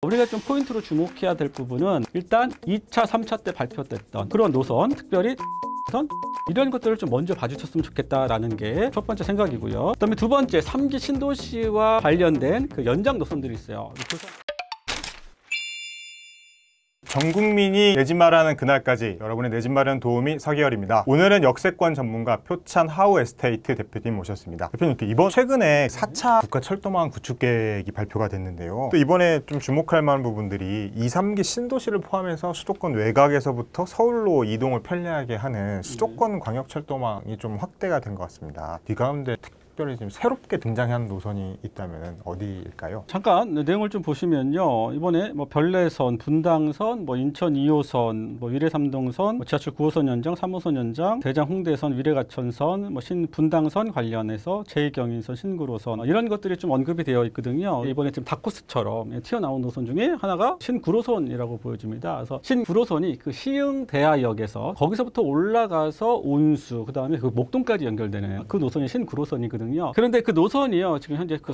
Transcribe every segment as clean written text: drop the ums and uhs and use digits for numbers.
우리가 좀 포인트로 주목해야 될 부분은 일단 2차, 3차 때 발표됐던 그런 노선, 특별히 이런 것들을 좀 먼저 봐주셨으면 좋겠다라는 게 첫 번째 생각이고요. 그다음에 두 번째, 3기 신도시와 관련된 그 연장 노선들이 있어요. 전 국민이 내 집 마련하는 그날까지 여러분의 내 집 마련 도우미 서기열입니다. 오늘은 역세권 전문가 표찬 하우 에스테이트 대표님 모셨습니다. 대표님, 이번 최근에 4차 국가철도망 구축 계획이 발표가 됐는데요. 또 이번에 좀 주목할 만한 부분들이 2, 3기 신도시를 포함해서 수도권 외곽에서부터 서울로 이동을 편리하게 하는 수도권 광역철도망이 좀 확대가 된 것 같습니다. 이 가운데 특별히 지금 새롭게 등장한 노선이 있다면 어디일까요? 잠깐 내용을 좀 보시면요. 이번에 별내선, 분당선, 인천 2호선, 위례 3동선, 지하철 9호선 연장, 3호선 연장, 대장 홍대선, 위례 가천선, 신분당선 관련해서 제2경인선, 신구로선 이런 것들이 좀 언급이 되어 있거든요. 이번에 지금 다코스처럼 튀어나온 노선 중에 하나가 신구로선이라고 보여집니다. 그래서 신구로선이 그 시흥대하역에서 거기서부터 올라가서 온수, 그다음에 그 목동까지 연결되는 그 노선이 신구로선이거든요. 그런데 그 노선이요, 지금 현재 그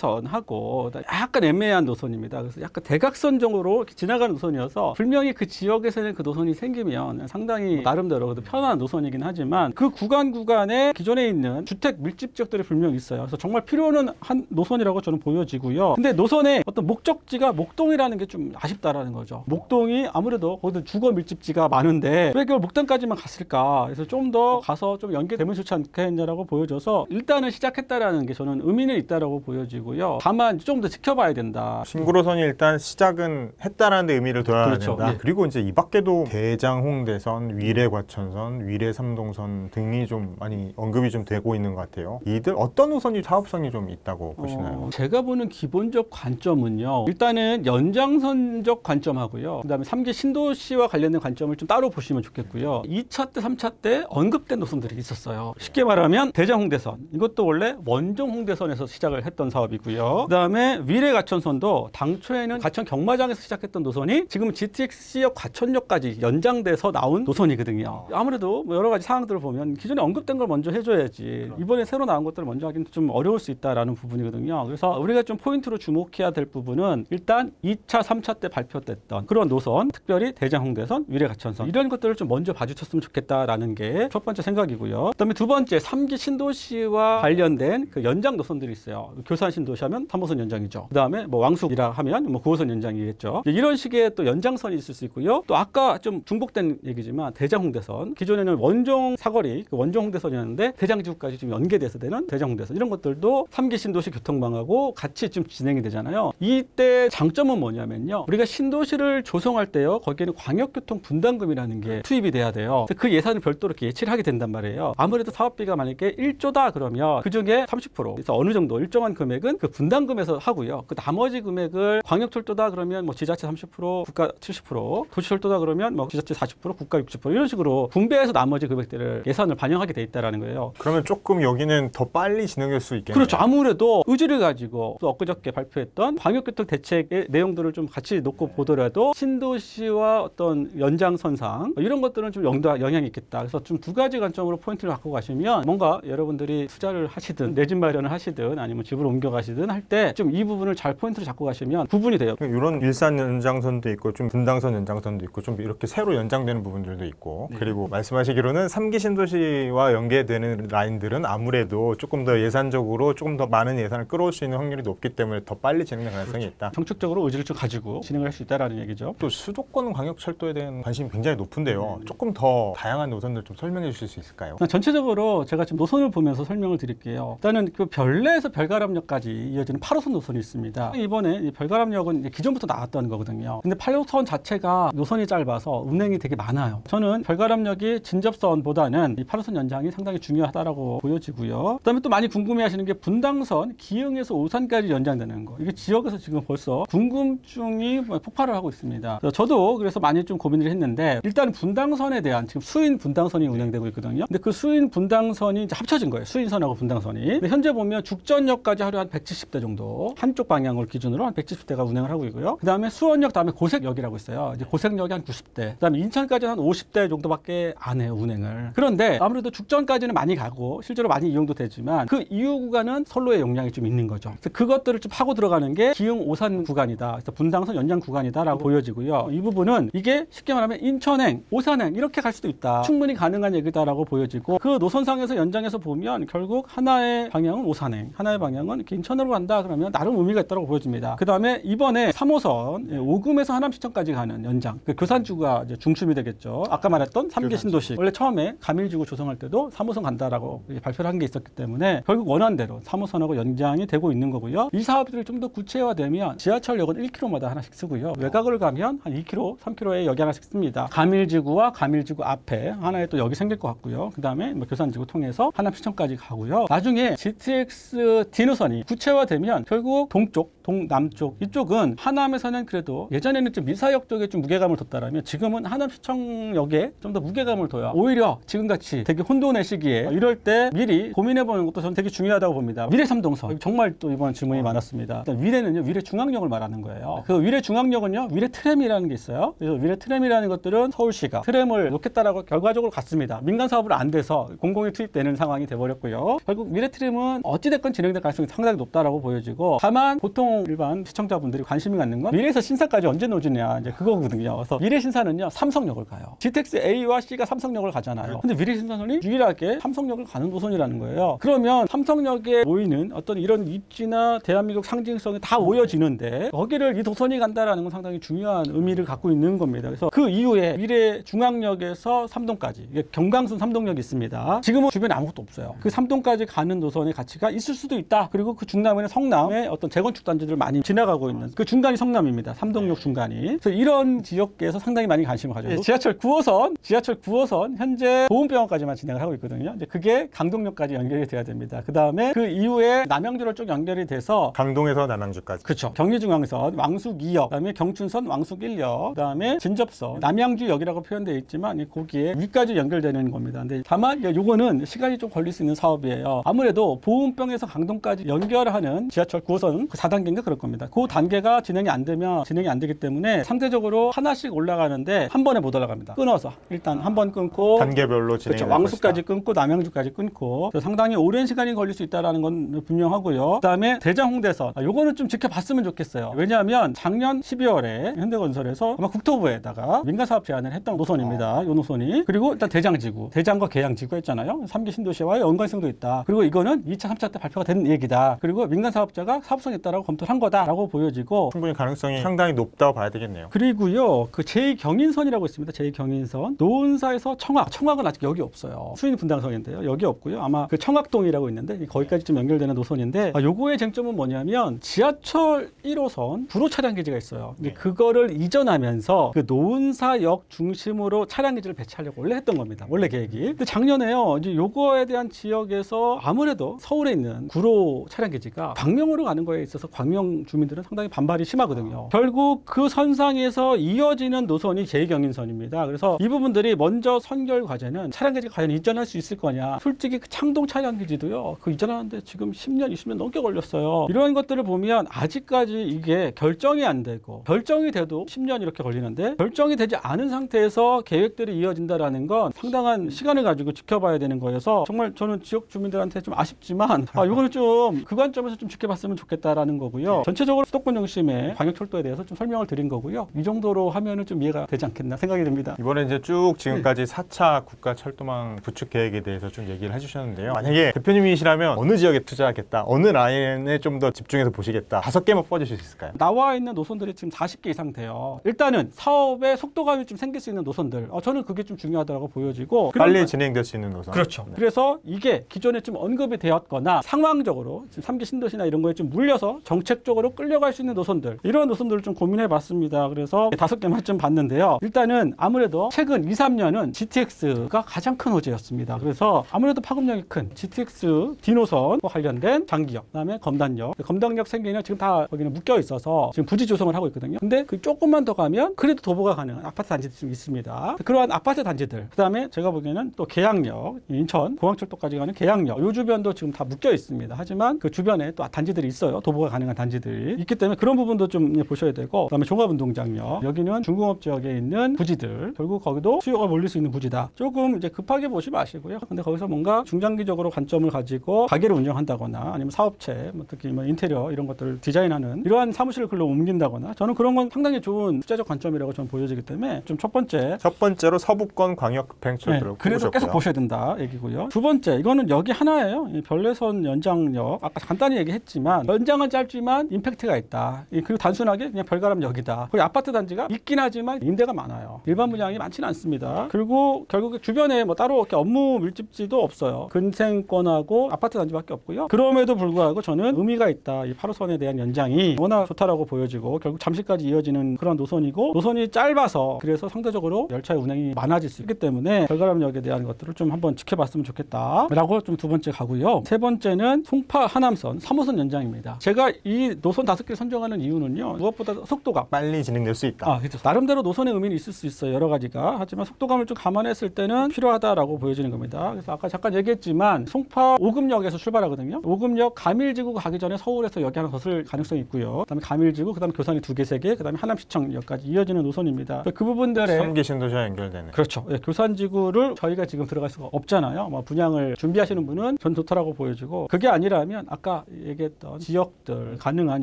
서해선하고 약간 애매한 노선입니다. 그래서 약간 대각선적으로 지나가는 노선이어서 분명히 그 지역에서는 그 노선이 생기면 상당히 나름대로 편한 노선이긴 하지만 그 구간에 기존에 있는 주택 밀집 지역들이 분명히 있어요. 그래서 정말 필요는 한 노선이라고 저는 보여지고요. 근데 노선의 어떤 목적지가 목동이라는 게 좀 아쉽다라는 거죠. 목동이 아무래도 거기도 주거 밀집지가 많은데 왜 그걸 목동까지만 갔을까? 그래서 좀 더 가서 좀 연계되면 좋지 않겠냐라고 보여져서 일단은 시작했다라는 게 저는 의미는 있다라고 보여지고요. 다만 좀 더 지켜봐야 된다. 신구로선이 일단 시작은 했다라는 데 의미를 둬야 그렇죠. 된다. 예. 그리고 이제 이 밖에도 대장 홍대선, 위례 과천선, 위례 3동선 등이 좀 많이 언급이 좀 되고 있는 것 같아요. 이들 어떤 노선이 사업성이 좀 있다고 보시나요? 제가 보는 기본적 관점은요. 일단은 연장선적 관점하고요. 그다음에 3기 신도시와 관련된 관점을 좀 따로 보시면 좋겠고요. 2차 때, 3차 때 언급된 노선들이 있었어요. 쉽게 말하면 대장 홍대선. 이것도 원래 원종 홍대선에서 시작을 했던 사업이고요. 그다음에 위례 가천선도 당초에는 가천 경마장에서 시작했던 노선이 지금 GTX역 과천역까지 연장돼서 나온 노선이거든요. 아무래도 여러 가지 사항들을 보면 기존에 언급된 걸 먼저 해줘야지 이번에 새로 나온 것들을 먼저 하기는 좀 어려울 수 있다라는 부분이거든요. 그래서 우리가 좀 포인트로 주목해야 될 부분은 일단 2차, 3차 때 발표됐던 그런 노선, 특별히 대장 홍대선, 위례 가천선 이런 것들을 좀 먼저 봐주셨으면 좋겠다라는 게 첫 번째 생각이고요. 그다음에 두 번째, 3기 신도시와 관련된 그 연장 노선들이 있어요. 교산 신도시 하면 3호선 연장이죠. 그다음에 왕숙이라 하면 9호선 연장이겠죠. 이런 식의 또 연장선이 있을 수 있고요. 또 아까 좀 중복된 얘기지만 대장 홍대선, 기존에는 원종 사거리, 그 원종 홍대선이었는데 대장지구까지 좀 연계돼서 되는 대장 홍대선 이런 것들도 3기 신도시 교통망하고 같이 좀 진행이 되잖아요. 이때 장점은 뭐냐면요. 우리가 신도시를 조성할 때요. 거기에는 광역교통 분담금이라는 게 투입이 돼야 돼요. 그 예산을 별도로 이렇게 예치를 하게 된단 말이에요. 아무래도 사업비가 만약에 1조다 그러면 그중에 30%, 그래서 어느 정도 일정한 금액은 그 분담금에서 하고요. 그 나머지 금액을 광역철도다 그러면 지자체 30%, 국가 70%, 도시철도다 그러면 지자체 40%, 국가 60% 이런 식으로 분배해서 나머지 금액들을 예산을 반영하게 돼 있다라는 거예요. 그러면 조금 여기는 더 빨리 진행될 수 있겠네요. 그렇죠. 아무래도 의지를 가지고 또 엊그저께 발표했던 광역교통 대책의 내용들을 좀 같이 놓고 보더라도 신도시와 어떤 연장선상 이런 것들은 좀 영향이 있겠다. 그래서 좀 두 가지 관점으로 포인트를 갖고 가시면 뭔가 여러분들이 투자를 하시든 내 집 마련을 하시든 아니면 집을 옮겨가시든 할 때 좀 이 부분을 잘 포인트를 잡고 가시면 구분이 돼요. 이런 일산 연장선도 있고 좀 분당선 연장선도 있고 좀 이렇게 새로 연장되는 부분들도 있고 그리고 말씀하시기로는 3기 신도시와 연계되는 라인들은 아무래도 조금 더 예산적으로 조금 더 많은 예산을 끌어올 수 있는 확률이 높기 때문에 더 빨리 진행될 가능성이 있다. 정책적으로 의지를 좀 가지고 진행을 할 수 있다라는 얘기죠. 또 수도권 광역철도에 대한 관심이 굉장히 높은데요. 조금 더 다양한 노선들 좀 설명해 주실 수 있을까요? 전체적으로 제가 지금 노선을 보면서 설명을 드릴게요. 일단은 그 별내에서 별가람역까지 이어지는 8호선 노선이 있습니다. 이번에 이 별가람역은 기존부터 나왔던 거거든요. 근데 8호선 자체가 노선이 짧아서 운행이 되게 많아요. 저는 별가람역이 진접선보다는 이 8호선 연장이 상당히 중요하다라고 보여지고요. 그다음에 또 많이 궁금해하시는 게 분당선 기흥에서 오산까지 연장되는 거. 이게 지역에서 지금 벌써 궁금증이 폭발을 하고 있습니다. 저도 그래서 많이 좀 고민을 했는데 일단 분당선에 대한 지금 수인 분당선이 운행되고 있거든요. 근데 그 수인 분당선이 이제 합쳐진 거예요. 수인선하고 분당선. 분당선이. 근데 현재 보면 죽전역까지 하루에 한 170대 정도 한쪽 방향을 기준으로 한 170대가 운행을 하고 있고요. 그 다음에 수원역 다음에 고색역이라고 있어요. 이제 고색역이 한 90대. 그 다음에 인천까지 한 50대 정도밖에 안 해요, 운행을. 그런데 아무래도 죽전까지는 많이 가고 실제로 많이 이용도 되지만 그 이후 구간은 선로의 용량이 좀 있는 거죠. 그래서 그것들을 좀 파고 들어가는 게 기흥 오산 구간이다. 그래서 분당선 연장 구간이다라고 보여지고요. 이 부분은 이게 쉽게 말하면 인천행, 오산행 이렇게 갈 수도 있다. 충분히 가능한 얘기다라고 보여지고 그 노선상에서 연장해서 보면 결국 하나의 방향은 오산행, 하나의 방향은 이렇게 인천으로 간다 그러면 나름 의미가 있다고 보여집니다. 그 다음에 이번에 3호선 오금에서 하남시청까지 가는 연장, 그 교산주가 이제 중심이 되겠죠. 아까 말했던 3개 신도시. 원래 처음에 가밀지구 조성할 때도 3호선 간다라고 발표를 한 게 있었기 때문에 결국 원안대로 3호선하고 연장이 되고 있는 거고요. 이 사업들이 좀 더 구체화되면 지하철역은 1km마다 하나씩 쓰고요. 외곽으로 가면 한 2km, 3km에 역이 하나씩 씁니다. 가밀지구와 가밀지구 앞에 하나의 또 역이 생길 것 같고요. 그 다음에 교산지구 통해서 하남시청까지 가고요. 나중에 GTX D노선이 구체화되면 결국 동쪽, 동남쪽 이쪽은 하남에서는 그래도 예전에는 좀 밀사역 쪽에 좀 무게감을 뒀다라면 지금은 하남시청역에 좀 더 무게감을 둬요. 오히려 지금같이 되게 혼돈의 시기에 이럴 때 미리 고민해보는 것도 저는 되게 중요하다고 봅니다. 미래 3동선 정말 또 이번 질문이 많았습니다. 일단 위례는요, 위례 중앙역을 말하는 거예요. 그 위례 중앙역은요, 위례 트램이라는 게 있어요. 그래서 위례 트램이라는 것들은 서울시가 트램을 놓겠다라고 결과적으로 갔습니다. 민간 사업으로 안 돼서 공공이 투입되는 상황이 돼버렸고요. 결국 위례 트램은 어찌됐건 진행될 가능성이 상당히 높다라고 보여지고, 다만 보통 일반 시청자분들이 관심이 갖는 건 위례에서 신사까지 언제 놓으냐 이제 그거거든요. 그래서 위례 신사는요, 삼성역을 가요. GTX A와 C가 삼성역을 가잖아요. 근데 위례 신사선이 유일하게 삼성역을 가는 노선이라는 거예요. 그러면 삼성역에 모이는 어떤 이런 입지나 대한민국 상징성이 다 모여지는데 거기를 이 도선이 간다라는 건 상당히 중요한 의미를 갖고 있는 겁니다. 그래서 그 이후에 위례 중앙역에서 삼동까지, 이게 경강선 삼동역이 있습니다. 지금은 주변에 아무것도 없어요. 그 삼동까지 가는 노선의 가치가 있을 수도 있다. 그리고 그 중남에는 성남의 어떤 재건축 단지들 많이 지나가고 있는 그 중간이 성남입니다. 삼동역 중간이. 그래서 이런 지역에서 상당히 많이 관심을 가지고 지하철 9호선 현재 보훈병원까지만 진행을 하고 있거든요. 이제 그게 강동역까지 연결이 돼야 됩니다. 그 다음에 그 이후에 남양주로 쭉 연결이 돼서 강동에서 남양주까지. 그렇죠. 경리중앙선, 왕숙 2역, 그다음에 경춘선, 왕숙 1역, 그다음에 진접선, 남양주역이라고 표현되어 있지만 거기에 위까지 연결되는 겁니다. 근데 다만 요거는 시간이 좀 걸릴 수 있는 사업이에요. 아무래도 보훈병에서 강동까지 연결하는 지하철 9호선 그 4단계인가 그럴 겁니다. 그 단계가 진행이 안 되기 때문에 상대적으로 하나씩 올라가는데 한 번에 못 올라갑니다. 끊어서 일단 한 번 끊고 단계별로 진행이 그렇죠. 왕숙까지 끊고 남양주까지 끊고 상당히 오랜 시간이 걸릴 수 있다는 건 분명하고요. 그다음에 대장-홍대선 요거는 좀 지켜봤으면 좋겠어요. 왜냐하면 작년 12월에 현대건설에서 아마 국토부에다가 민간사업 제안을 했던 노선입니다. 요 노선이. 그리고 일단 대장지구, 대장과 계양지구 했잖아요. 3개 신도시와의 연관성도 있다. 그리고 이거는 2차, 3차 때 발표가 된 얘기다. 그리고 민간사업자가 사업성이 있다라고 검토를 한 거다라고 보여지고 충분히 가능성이 상당히 높다고 봐야 되겠네요. 그리고요, 그 제2경인선이라고 있습니다. 제2경인선. 노은사에서 청학은 아직 여기 없어요. 수인 분당선인데요. 여기 없고요. 아마 그 청학동이라고 있는데 거기까지 좀 연결되는 노선인데 요거의 쟁점은 뭐냐면 지하철 1호선 구로 차량 기지가 있어요. 근데 그거를 이전하면서 그 노은사역 중심으로 차량 기지를 배치하려고 원래 했던 겁니다. 원래 계획이. 근데 작년에요. 이제 요거에 대한 지역에서 아무래도 서울에 있는 구로 차량 기지가 광명으로 가는 거에 있어서 광명 주민들은 상당히 반발이 심하거든요. 결국 그 선상에서 이어지는 노선이 제2경인선입니다. 그래서 이 부분들이 먼저 선결 과제는 차량 기지가 과연 이전할 수 있을 거냐. 솔직히 그 창동 차량 기지도요. 그 이전하는데 지금 10년, 20년 넘게 걸렸어요. 이런 것들을 보면 아직까지 이게 결정이 안 되고 결정이 돼도 10년 이렇게 걸리는데 결정이 되지 않은 상태에서 계획들이 이어진다라는 건 상당한 시간을 가지고 지켜봐야 되는 거여서 정말 저는 지역 주민들한테 좀 아쉽지만 이거는 좀 그 관점에서 좀 지켜봤으면 좋겠다라는 거고요. 전체적으로 수도권 중심의 광역철도에 대해서 좀 설명을 드린 거고요. 이 정도로 하면은 좀 이해가 되지 않겠나 생각이 듭니다. 이번에 이제 쭉 지금까지 4차 국가철도망 구축 계획에 대해서 좀 얘기를 해주셨는데요. 만약에 대표님이시라면 어느 지역에 투자하겠다, 어느 라인에 좀 더 집중해서 보시겠다, 5개만 뽑아주실 수 있을까요? 나와 있는 노선들이 지금 40개 이상 돼요. 일단은 사업의 속도감이 좀 생길 수 있는 노선들, 저는 그게 좀 중요하다고 보여지고 빨리 진행될 수 있는 노선. 그렇죠. 네. 그래서 이게 기존에 좀 언급이 되었거나 상황적으로 지금 3기 신도시나 이런 거에 좀 물려서 정책적으로 끌려갈 수 있는 노선들, 이런 노선들을 좀 고민해 봤습니다. 그래서 5개만 좀 봤는데요. 일단은 아무래도 최근 2, 3년은 GTX가 가장 큰 호재였습니다. 그래서 아무래도 파급력이 큰 GTX D노선과 관련된 장기역, 그다음에 검단역 생기는 지금 다 거기는 묶여 있어서 지금 부지 조성을 하고 있거든요. 근데 그 조금만 더 가면 그래도 도보가 가능한 아파트 단지들이 좀 있습니다. 그러한 아파트 단지들, 그다음에 제가 보기에는 또 계양역, 인천 공항철도까지 가는 계양역, 요 주변도 지금 다 묶여 있습니다. 하지만 그 주변에 또 단지들이 있어요. 도보가 가능한 단지들이 있기 때문에 그런 부분도 좀 보셔야 되고, 그다음에 종합운동장역, 여기는 중공업 지역에 있는 부지들, 결국 거기도 수요가 몰릴 수 있는 부지다. 조금 이제 급하게 보지 마시고요. 근데 거기서 뭔가 중장기적으로 관점을 가지고 가게를 운영한다거나 아니면 사업체, 특히 뭐 인테리어 이런 것들을 디자인하는 이러한 사무실을 글로 옮긴다거나, 저는 그런 건 상당히 좋은 투자적 관점이라고 저는 보여지기 때문에 좀 첫 번째로 서부권 광역급행철도를 그래서 계속 보셔야 된다 얘기고요. 두 번째, 이거는 여기 하나예요. 이 별내선 연장역, 아까 간단히 얘기했지만 연장은 짧지만 임팩트가 있다. 그리고 단순하게 그냥 별가람역이다. 거기 아파트 단지가 있긴 하지만 임대가 많아요. 일반 분양이 많지는 않습니다. 그리고 결국에 주변에 뭐 따로 이렇게 업무 밀집지도 없어요. 근생권하고 아파트 단지밖에 없고요. 그럼에도 불구하고 저는 의미가 있다. 이 8호선에 대한 연장이 워낙 좋다라고 보여지고, 결국 잠시까지 이어지는 그런 노선이고, 노선이 짧아서 그래서 상대적으로 열차의 운행이 많아질 수 있기 때문에 별가람역에 대한 것들을 좀 한번 지켜봤으면 좋겠다 라고 좀 두 번째 가고요. 세 번째는 송파 하남선 3호선 연장입니다. 제가 이 노선 5개를 선정하는 이유는요, 무엇보다 속도감, 빨리 진행될 수 있다. 그렇죠. 나름대로 노선의 의미는 있을 수 있어요. 여러 가지가. 하지만 속도감을 좀 감안했을 때는 필요하다라고 보여지는 겁니다. 그래서 아까 잠깐 얘기했지만 송파 5급역에서 출발하거든요. 5급역 가밀지구 가기 전에 서울에서 여기 하나 더 쓸 가능성이 있고요. 그다음에 가밀지구, 그다음에 교산이 2개, 3개, 그다음에 하남시청역까지 이어지는 노선입니다. 그 부분들에 3기 신도시와 연결되는. 그렇죠. 교산지구를 저희가 지금 들어갈 수가 없잖아요. 뭐 분양을 준비하시는 분은 전 좋다라고 보여지고, 그게 아니라면 아까 얘기했던 지역들, 가능한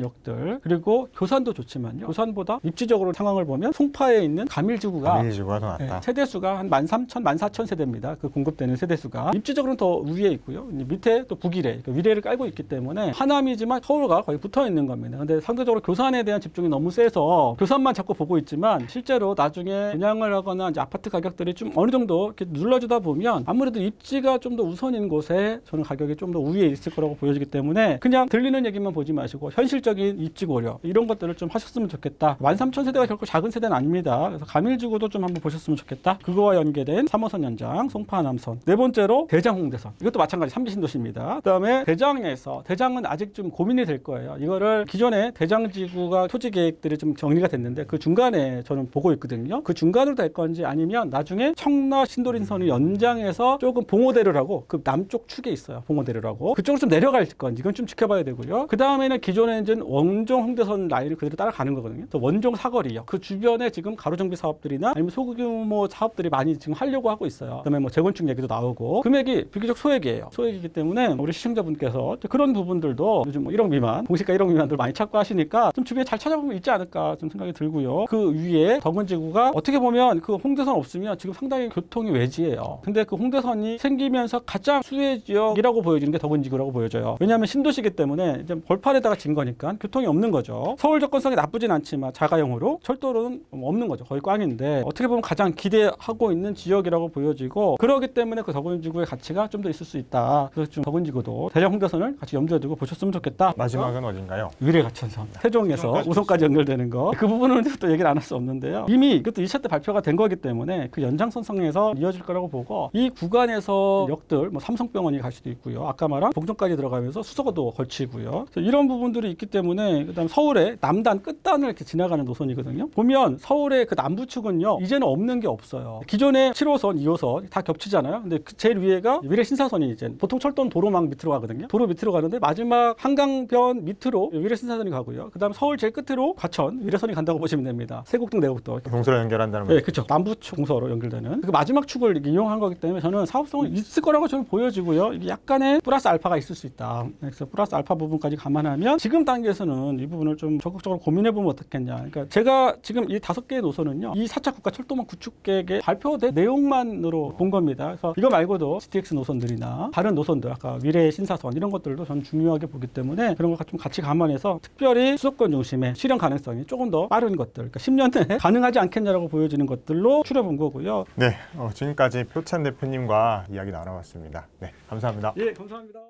역들, 그리고 교산도 좋지만요. 교산보다 입지적으로 상황을 보면 송파에 있는 가밀지구가 더 낫다. 세대수가 한 13,000, 14,000세대입니다. 그 공급되는 세대수가. 입지적으로는 더 위에 있고요. 밑에 또 북위례, 위례를 깔고 있기 때문에 하남이지만 서울과 거의 붙어 있는 겁니다. 근데 상대적으로 교산에 대한 집중이 너무 세서 교산만 자꾸 보고 있지만, 실제로 나중에 분양을 하거나 이제 아파트 가격들이 좀 어느 정도 이렇게 눌러주다 보면 아무래도 입지가 좀 더 우선인 곳에 저는 가격이 좀 더 우위에 있을 거라고 보여지기 때문에, 그냥 들리는 얘기만 보지 마시고 현실적인 입지 고려 이런 것들을 좀 하셨으면 좋겠다. 13,000세대가 결코 작은 세대는 아닙니다. 그래서 가밀지구도 좀 한번 보셨으면 좋겠다. 그거와 연계된 3호선 연장, 송파 하남선. 네 번째로 대장 홍대선. 이것도 마찬가지 3기 신도시입니다. 그다음에 대장은 아직 좀 고민이 될 거예요. 이거를 기존에 대장지구가 토지 계획들이 좀 정리가 됐는데 그 중간에 저는 보고 있거든요. 그 중간으로 될 건지, 아니면 나중에 청라 신도림선을 연장해서 조금 봉오대로라고 그 남쪽 축에 있어요. 봉오대로라고 그쪽으로 좀 내려갈 건지, 이건 좀 지켜봐야 되고요. 그 다음에는 기존에 이제 원종 홍대선 라인을 그대로 따라가는 거거든요. 또 원종 사거리요. 그 주변에 지금 가로정비 사업들이나 아니면 소규모 사업들이 많이 지금 하려고 하고 있어요. 그다음에 뭐 재건축 얘기도 나오고, 금액이 비교적 소액이에요. 소액이기 때문에 우리 시청자분께서 그런 부분들도 요즘 뭐 1억 미만, 공시가 1억 미만들 많이 찾고 하시니까 좀 주변에 잘 찾아보면 있지 않을까 좀 생각이 들고요. 그 위에 덕원지구가 어떻게 보면 그 홍대선 없으면 지금 상당히 교통이 외지예요. 근데 그 홍대선이 생기면서 가장 수혜 지역이라고 보여지는 게 덕원지구라고 보여져요. 왜냐하면 신도시기 때문에 이제 벌판에다가 진 거니까 교통이 없는 거죠. 서울 접근성이 나쁘진 않지만 자가용으로, 철도로는 없는 거죠. 거의 꽝인데 어떻게 보면 가장 기대하고 있는 지역이라고 보여지고, 그러기 때문에 그 덕원지구의 가치가 좀 더 있을 수 있다. 그래서 좀 덕원지구도 대장 홍대선을 같이 염두에 두고 보셨으면 좋겠다. 마지막은 어딘가요? 위례가천선. 세종에서 우선까지 연결되는 거. 그 부분은 또 얘기를 안 할 수 없는데요. 이미 이것도 2차 때 발표가 된 거기 때문에 그 연장선상에서 이어질 거라고 보고, 이 구간에서 역들, 뭐 삼성병원이 갈 수도 있고요. 아까 말한 봉정까지 들어가면서 수서도 걸치고요. 이런 부분들이 있기 때문에, 그다음 서울의 남단 끝단을 이렇게 지나가는 노선이거든요. 보면 서울의 그 남부축은요, 이제는 없는 게 없어요. 기존에 7호선, 2호선 다 겹치잖아요. 근데 그 제일 위에가 위례 신사선이 이제 보통 철도는 도로망 밑으로 가거든요. 도로 밑으로 가는데 마지막 한강변 밑으로 위례 신사선이 가고요. 그다음 서울 제일 끝으로 과천 위례선이 간다고 보시면 됩니다. 세곡동, 내곡동. 동서로 연결한다는 네, 그렇죠. 남부축 동서로 연결되는 그 마지막 축을 이용한 거기 때문에 저는 사업성은 있을 거라고 저는 보여지고요. 이게 약간의 플러스 알파가 있을 수 있다. 그래서 플러스 알파 부분까지 감안하면 지금 단계에서는 이 부분을 좀 적극적으로 고민해보면 어떻겠냐. 그러니까 제가 지금 이 5개의 노선은요, 이 4차 국가 철도망 구축 계획에 발표된 내용만으로 본 겁니다. 그래서 이거 말고도 GTX 노선들이나 다른 노선들, 아까 위례 신사선 이런 것들도 저는 중요하게 보기 때문에 그런 걸 좀 같이 감안해서 특별히 수도권 중심의 실현 가능성이 조금 더 빠른 것들, 그러니까 10년 내에 가능하지 않겠냐라고 보여지는 것들로 추려본 거고요. 네, 지금까지 표찬 대표님과 이야기 나눠봤습니다. 네, 감사합니다. 예, 감사합니다.